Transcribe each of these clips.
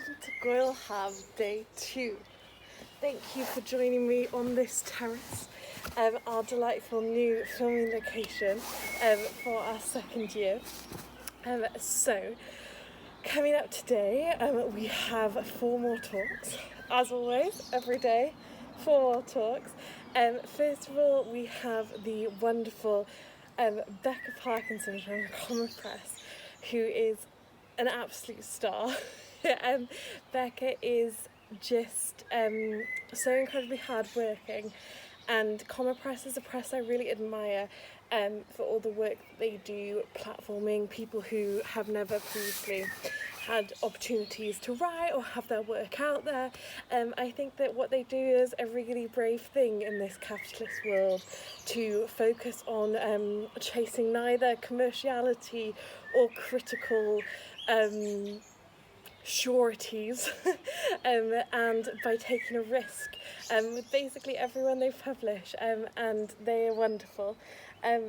welcome to Gŵyl Haf Day 2. Thank you for joining me on this terrace, our delightful new filming location for our second year. So, coming up today, we have 4 more talks. As always, every day, 4 more talks. First of all, we have the wonderful Becca Parkinson from Common Press, who is an absolute star. Becca is just so incredibly hardworking, and Common Press is a press I really admire for all the work that they do, platforming people who have never previously had opportunities to write or have their work out there. I think that what they do is a really brave thing in this capitalist world, to focus on chasing neither commerciality or critical sureties and by taking a risk with basically everyone they publish, and they are wonderful.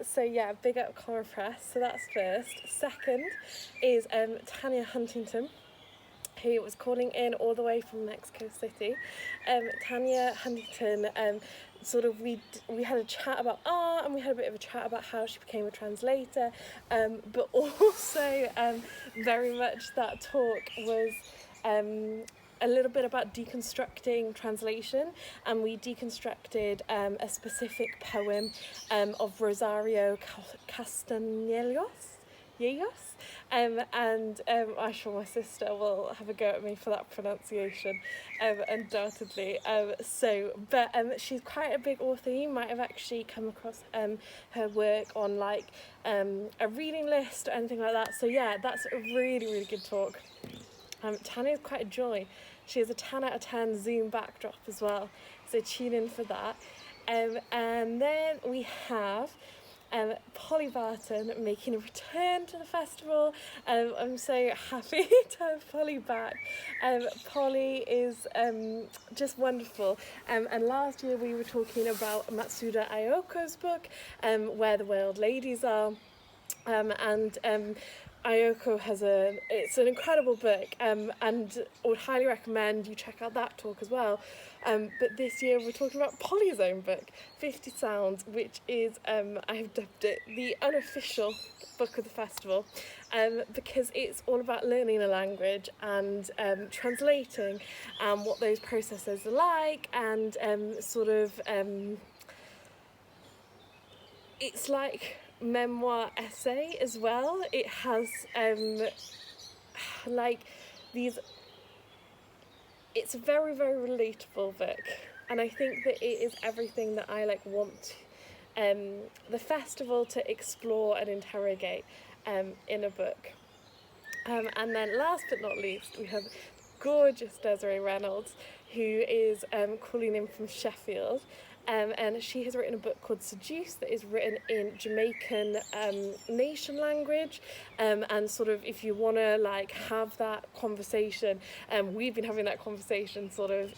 So yeah, big up Common Press. So that's first. Second is Tanya Huntington, who was calling in all the way from Mexico City. Tanya Huntington, we had a chat about art, and we had a bit of a chat about how she became a translator, but also very much that talk was a little bit about deconstructing translation, and we deconstructed a specific poem of Rosario Castañelos. And I'm sure my sister will have a go at me for that pronunciation, undoubtedly. But she's quite a big author. You might have actually come across her work on like a reading list or anything like that. So yeah, that's a really, really good talk. Tanya is quite a joy. She has a 10 out of 10 Zoom backdrop as well, so tune in for that. And then we have Polly Barton making a return to the festival. I'm so happy to have Polly back. Polly is just wonderful. And last year we were talking about Matsuda Ayoko's book, Where the Wild Ladies Are. Ayoko it's an incredible book, and I would highly recommend you check out that talk as well. But this year we're talking about Polly's own book, 50 Sounds, which is, I have dubbed it the unofficial book of the festival, because it's all about learning a language and translating, and what those processes are like, and it's like memoir essay as well. It has it's a very, very relatable book, and I think that it is everything that I want the festival to explore and interrogate in a book. And then last but not least, we have gorgeous Desiree Reynolds, who is calling in from Sheffield. And she has written a book called Seduce that is written in Jamaican nation language, and if you want to have that conversation, we've been having that conversation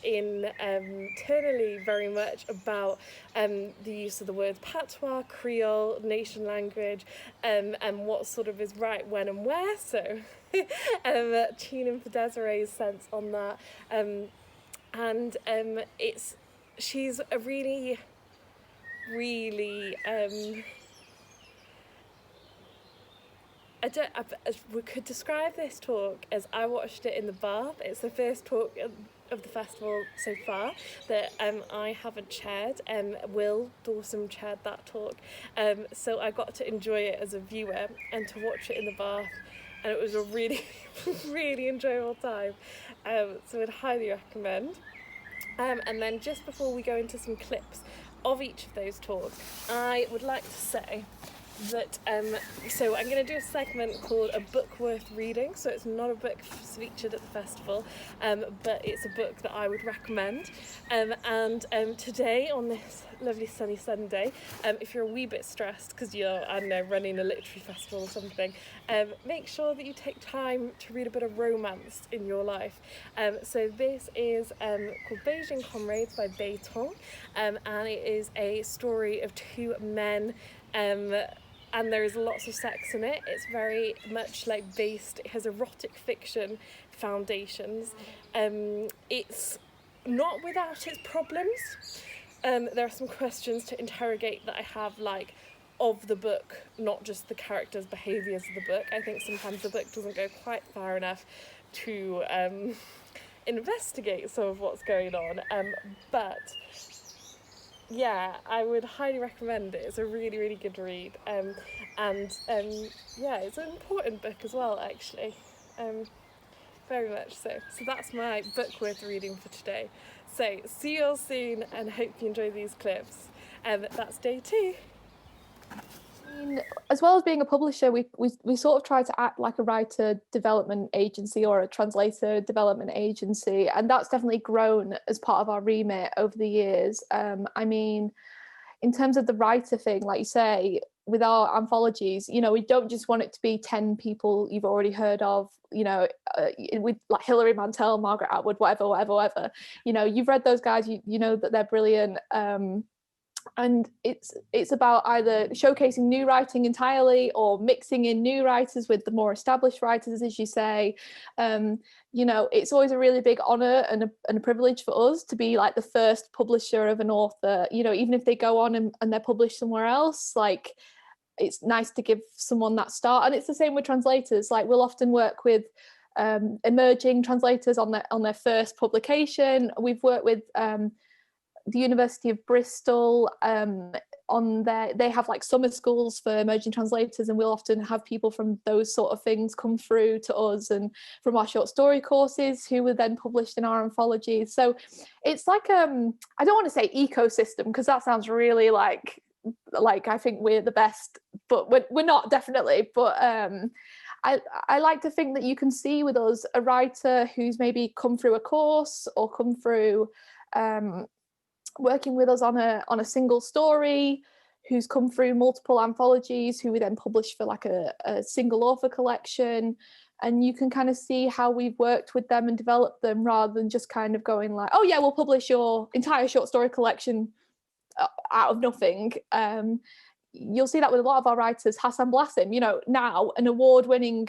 internally very much about the use of the words patois, Creole, nation language, and what is right, when and where. So tune in for Desiree's sense on that, she's a really, really, we could describe this talk as, I watched it in the bath. It's the first talk of the festival so far that I haven't chaired. Will Dawson chaired that talk, so I got to enjoy it as a viewer and to watch it in the bath, and it was a really, really enjoyable time, so I'd highly recommend. And then just before we go into some clips of each of those talks, I would like to say that so I'm going to do a segment called A Book Worth Reading. So it's not a book featured at the festival, but it's a book that I would recommend. And today, on this lovely sunny Sunday, if you're a wee bit stressed because you're, I don't know, running a literary festival or something, make sure that you take time to read a bit of romance in your life. So this is called Beijing Comrades by Bei Tong, and it is a story of 2 men, and there is lots of sex in it. It's very much it has erotic fiction foundations. It's not without its problems. There are some questions to interrogate that I have, like, of the book, not just the characters' behaviours of the book. I think sometimes the book doesn't go quite far enough to investigate some of what's going on. But yeah, I would highly recommend it. It's a really, really good read. And yeah, it's an important book as well, actually. Very much so. So that's my book worth reading for today. So see you all soon and hope you enjoy these clips. That's day 2. I mean, as well as being a publisher, we sort of try to act like a writer development agency or a translator development agency, and that's definitely grown as part of our remit over the years. I mean, in terms of the writer thing, like you say, with our anthologies, you know, we don't just want it to be 10 people you've already heard of, you know, with like Hilary Mantel, Margaret Atwood, whatever. You know, you've read those guys, you know that they're brilliant. And it's about either showcasing new writing entirely or mixing in new writers with the more established writers, as you say. You know, it's always a really big honor and a privilege for us to be like the first publisher of an author, you know, even if they go on and they're published somewhere else. Like, it's nice to give someone that start. And it's the same with translators. Like, we'll often work with emerging translators on their first publication. We've worked with the University of Bristol they have like summer schools for emerging translators, and we'll often have people from those sort of things come through to us, and from our short story courses who were then published in our anthologies. So it's like I don't want to say ecosystem, because that sounds really like I think we're the best, but we're not, definitely. But I like to think that you can see with us a writer who's maybe come through a course or come through working with us on a single story, who's come through multiple anthologies, who we then publish for like a single author collection. And you can kind of see how we've worked with them and developed them, rather than just kind of going like, oh yeah, we'll publish your entire short story collection out of nothing. You'll see that with a lot of our writers. Hassan Blassim, you know, now an award-winning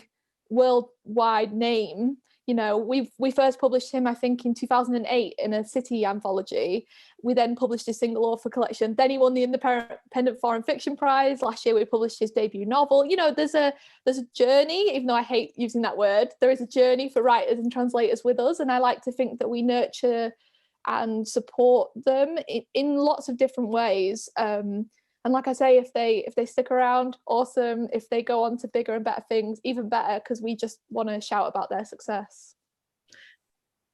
worldwide name. You know, we first published him, I think, in 2008 in a City anthology. We then published his single author collection. Then he won the Independent Foreign Fiction Prize. Last year we published his debut novel. You know, there's a journey, even though I hate using that word. There is a journey for writers and translators with us, and I like to think that we nurture and support them in lots of different ways. And like I say, if they stick around, awesome. If they go on to bigger and better things, even better, because we just want to shout about their success.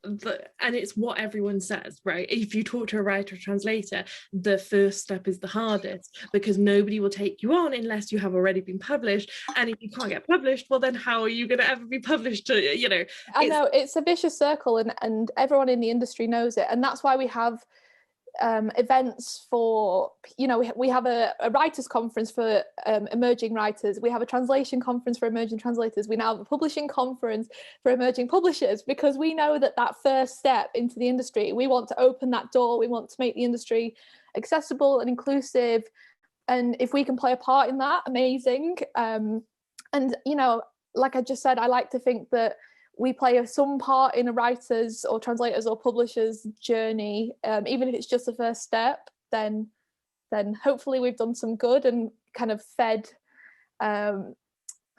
And it's what everyone says, right? If you talk to a writer or translator, the first step is the hardest, because nobody will take you on unless you have already been published. And if you can't get published, well, then how are you going to ever be published? You know, I know it's a vicious circle, and everyone in the industry knows it. And that's why we have events for, you know, we have a writers conference for emerging writers. We have a translation conference for emerging translators. We now have a publishing conference for emerging publishers, because we know that first step into the industry, we want to open that door. We want to make the industry accessible and inclusive, and if we can play a part in that, amazing. And you know, like I just said, I like to think that we play some part in a writer's or translators or publisher's journey, even if it's just the first step. Then hopefully we've done some good and kind of fed. I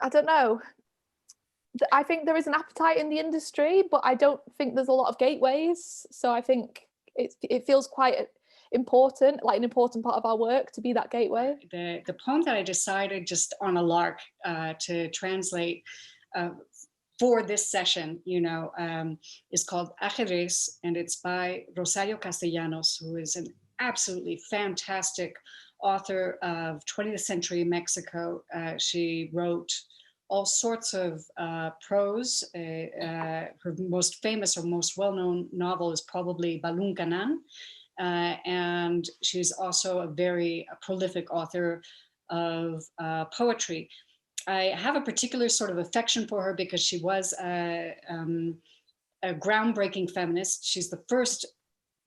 don't know. I think there is an appetite in the industry, but I don't think there's a lot of gateways. So I think it feels quite important, like an important part of our work, to be that gateway. The poem that I decided just on a lark to translate for this session, you know, is called Ajedrez, and it's by Rosario Castellanos, who is an absolutely fantastic author of 20th century Mexico. She wrote all sorts of prose. Her most famous or most well-known novel is probably Baluncanan, and she's also a very prolific author of poetry. I have a particular sort of affection for her because she was a groundbreaking feminist. She's the first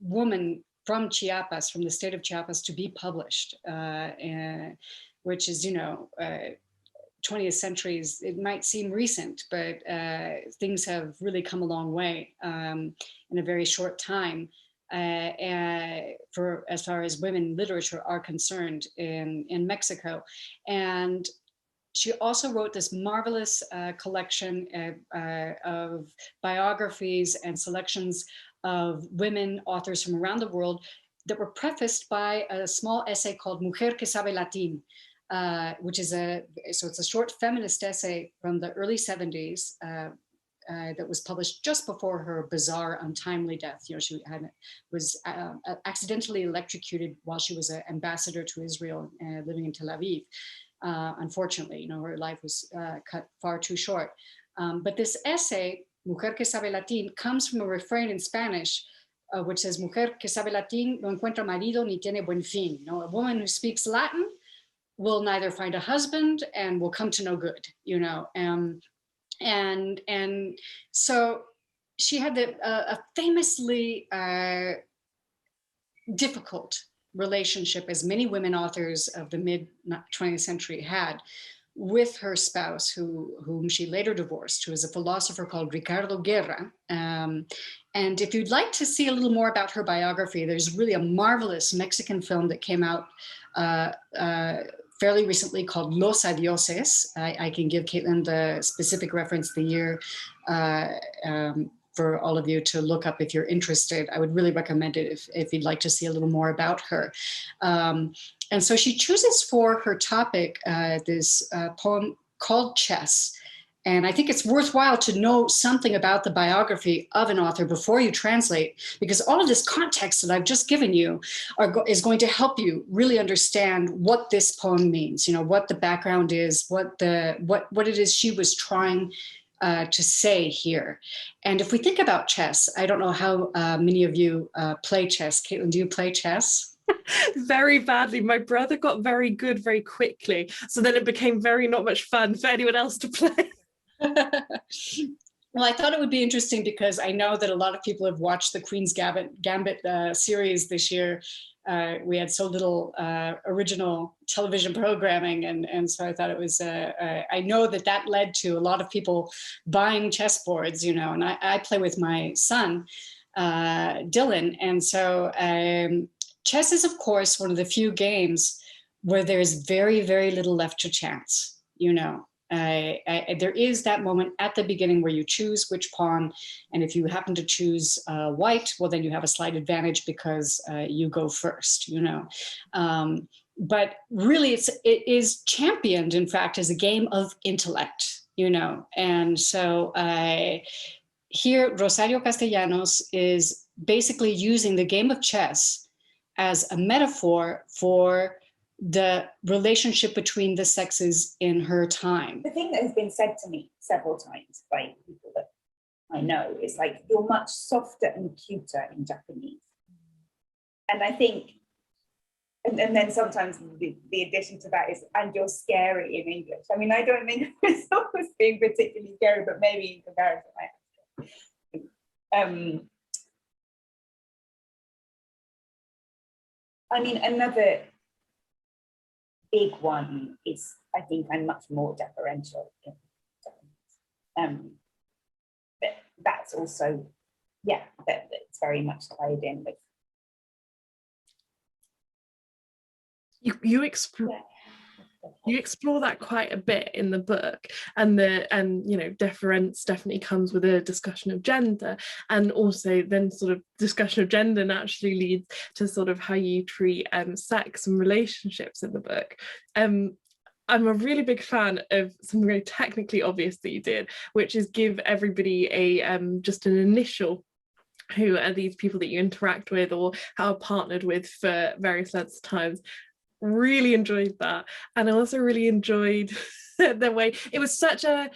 woman from Chiapas, from the state of Chiapas, to be published, which is, you know, 20th centuries, it might seem recent, but things have really come a long way in a very short time for as far as women literature are concerned in Mexico. And she also wrote this marvelous collection of biographies and selections of women authors from around the world that were prefaced by a small essay called Mujer que sabe latín, which is it's a short feminist essay from the early 70s that was published just before her bizarre, untimely death. You know, she was accidentally electrocuted while she was an ambassador to Israel, living in Tel Aviv. Unfortunately, you know, her life was cut far too short. But this essay, Mujer que sabe latín, comes from a refrain in Spanish, which says, Mujer que sabe latín no encuentra marido ni tiene buen fin. You know, a woman who speaks Latin will neither find a husband and will come to no good, you know. And so she had a famously difficult relationship, as many women authors of the mid 20th century had, with her spouse, whom she later divorced, who is a philosopher called Ricardo Guerra. And if you'd like to see a little more about her biography, there's really a marvelous Mexican film that came out fairly recently called Los Adioses. I can give Caitlin the specific reference, the year, for all of you to look up if you're interested. I would really recommend it if you'd like to see a little more about her. And so she chooses for her topic this poem called Chess. And I think it's worthwhile to know something about the biography of an author before you translate, because all of this context that I've just given you is going to help you really understand what this poem means, you know, what the background is, what it is she was trying to say here. And if we think about chess, I don't know how many of you play chess. Caitlin, do you play chess? Very badly. My brother got very good very quickly, so then it became very not much fun for anyone else to play. Well, I thought it would be interesting because I know that a lot of people have watched the Queen's Gambit series this year. We had so little original television programming, and so I thought it was, I know that led to a lot of people buying chessboards, you know, and I play with my son, Dylan, and so chess is, of course, one of the few games where there's very, very little left to chance, you know. There is that moment at the beginning where you choose which pawn, and if you happen to choose white, well, then you have a slight advantage because you go first, you know. But really, it is championed, in fact, as a game of intellect, you know. And so here, Rosario Castellanos is basically using the game of chess as a metaphor for the relationship between the sexes in her time. The thing that has been said to me several times by people that I know is like, you're much softer and cuter in Japanese. And I think, and then sometimes the addition to that is, and you're scary in English. I mean, I don't think it's always being particularly scary, but maybe in comparison, I mean, another big one is, I think I'm much more deferential in Japanese. But that's also, yeah, it's very much tied in with. You explore that quite a bit in the book, and you know, deference definitely comes with a discussion of gender, and also then sort of discussion of gender naturally leads to sort of how you treat sex and relationships in the book. I'm a really big fan of something very technically obvious that you did, which is give everybody a just an initial. Who are these people that you interact with or are partnered with for various lengths of times. Really enjoyed that, and I also really enjoyed the way it was such a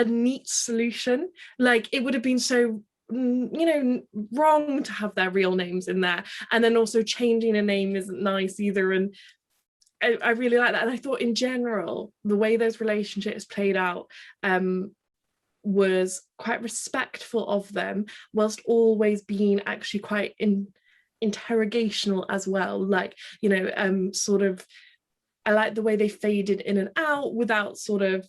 neat solution. Like, it would have been so, you know, wrong to have their real names in there, and then also changing a name isn't nice either. And I really like that, and I thought in general the way those relationships played out was quite respectful of them, whilst always being actually quite interrogational as well, like, you know, sort of I like the way they faded in and out without sort of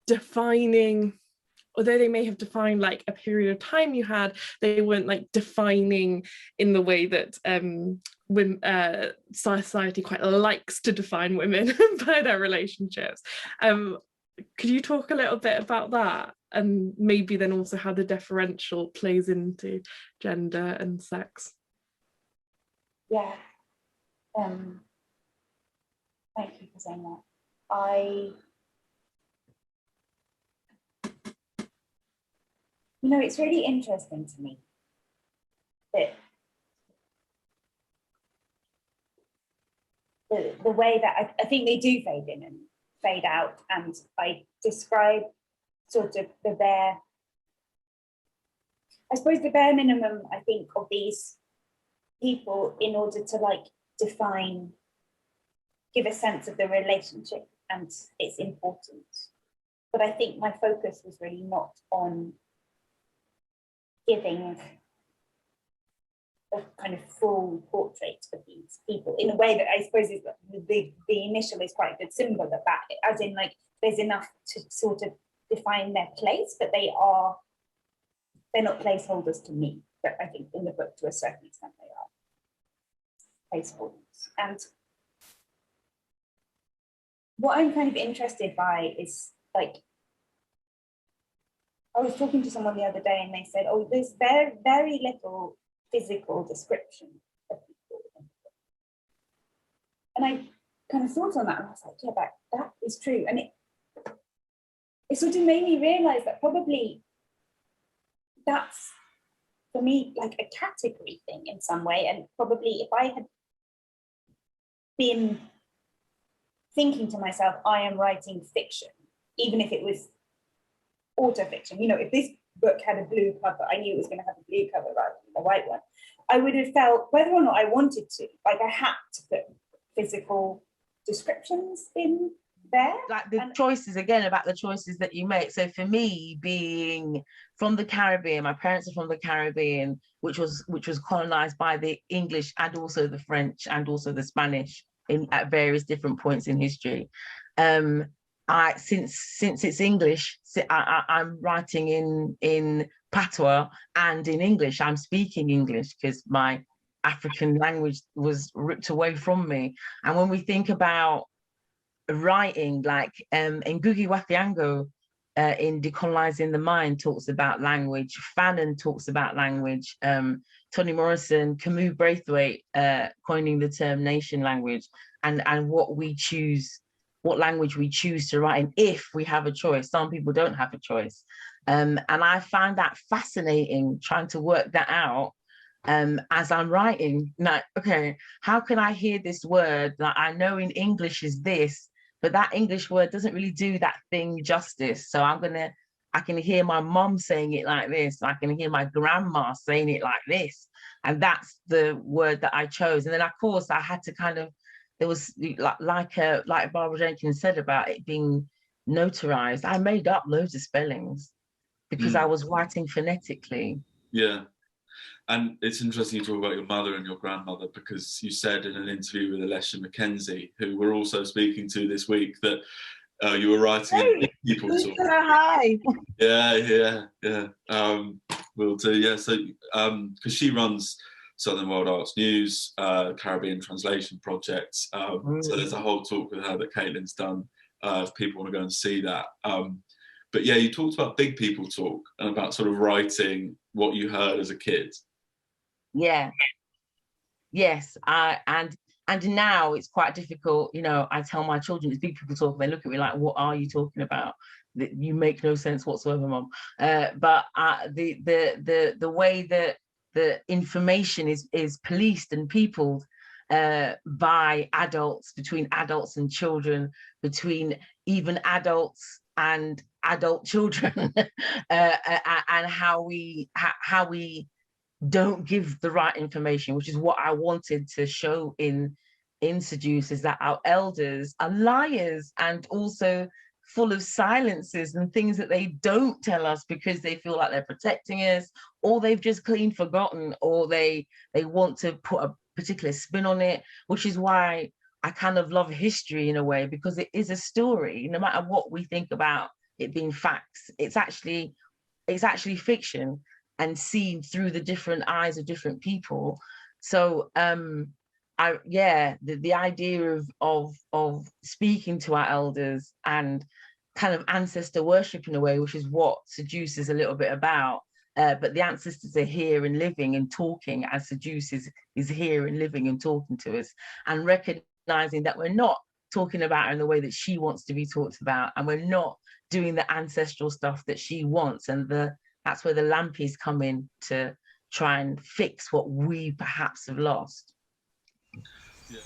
defining, although they may have defined like a period of time you had, they weren't like defining in the way that society quite likes to define women by their relationships. Could you talk a little bit about that, and maybe then also how the differential plays into gender and sex? Yeah. Thank you for saying that. It's really interesting to me that the way that I think they do fade in and fade out, and I describe sort of the bare minimum, I think, of these people in order to like define, give a sense of the relationship and its importance. But I think my focus was really not on giving a kind of full portrait of these people in a way that I suppose is the initial is quite a good symbol of that, as in like there's enough to sort of define their place, but they're not placeholders to me. But I think in the book, to a certain extent, they are placeholders. And what I'm kind of interested by is like, I was talking to someone the other day and they said, oh, there's very, very little physical description of people. And I kind of thought on that and I was like, yeah, that is true. And it sort of made me realize that probably that's, for me, like a category thing in some way. And probably if I had been thinking to myself, I am writing fiction, even if it was autofiction, if this book had a blue cover, I knew it was going to have a blue cover rather than the white one, I would have felt, whether or not I wanted to, like I had to put physical descriptions in there. Like the choices, again, about the choices that you make. So for me, being from the Caribbean, my parents are from the Caribbean, which was colonized by the English and also the French and also the Spanish at various different points in history. Since it's English, I'm writing in patois and in English. I'm speaking English because my African language was ripped away from me. And when we think about writing, like Ngugi wa Thiong'o in Decolonizing the Mind talks about language. Fanon talks about language. Toni Morrison, Camus Braithwaite coining the term nation language, and what language we choose to write in if we have a choice. Some people don't have a choice. And I find that fascinating, trying to work that out as I'm writing. Like, okay, how can I hear this word that I know in English is this, but that English word doesn't really do that thing justice. So I can hear my mom saying it like this. I can hear my grandma saying it like this. And that's the word that I chose. And then of course I had to kind of, there was like Barbara Jenkins said about it being notarized. I made up loads of spellings because I was writing phonetically. Yeah. And it's interesting you talk about your mother and your grandmother, because you said in an interview with Alessia Mackenzie, who we're also speaking to this week, that you were writing in people talk. Hi. Yeah. Will do. Yeah. So, because she runs Southern World Arts News, Caribbean Translation Project. So there's a whole talk with her that Caitlin's done, if people want to go and see that. But yeah, you talked about big people talk and about sort of writing what you heard as a kid. Yeah. Yes. And now it's quite difficult. I tell my children it's big people talk. They look at me like, what are you talking about? You make no sense whatsoever, Mom. But the way that the information is policed and peopled by adults, between adults and children, between even adults and adult children, and how we don't give the right information, which is what I wanted to show in Seduce, is that our elders are liars and also full of silences and things that they don't tell us because they feel like they're protecting us, or they've just clean forgotten, or they want to put a particular spin on it, which is why I kind of love history in a way, because it is a story. No matter what we think about it being facts, it's actually fiction and seen through the different eyes of different people. So the idea of speaking to our elders and kind of ancestor worship in a way, which is what Seduce is a little bit about. But the ancestors are here and living and talking, as Seduce is here and living and talking to us, and recognizing that we're not talking about her in the way that she wants to be talked about, and we're not doing the ancestral stuff that she wants. And that's where the lampies come in to try and fix what we perhaps have lost. Yeah.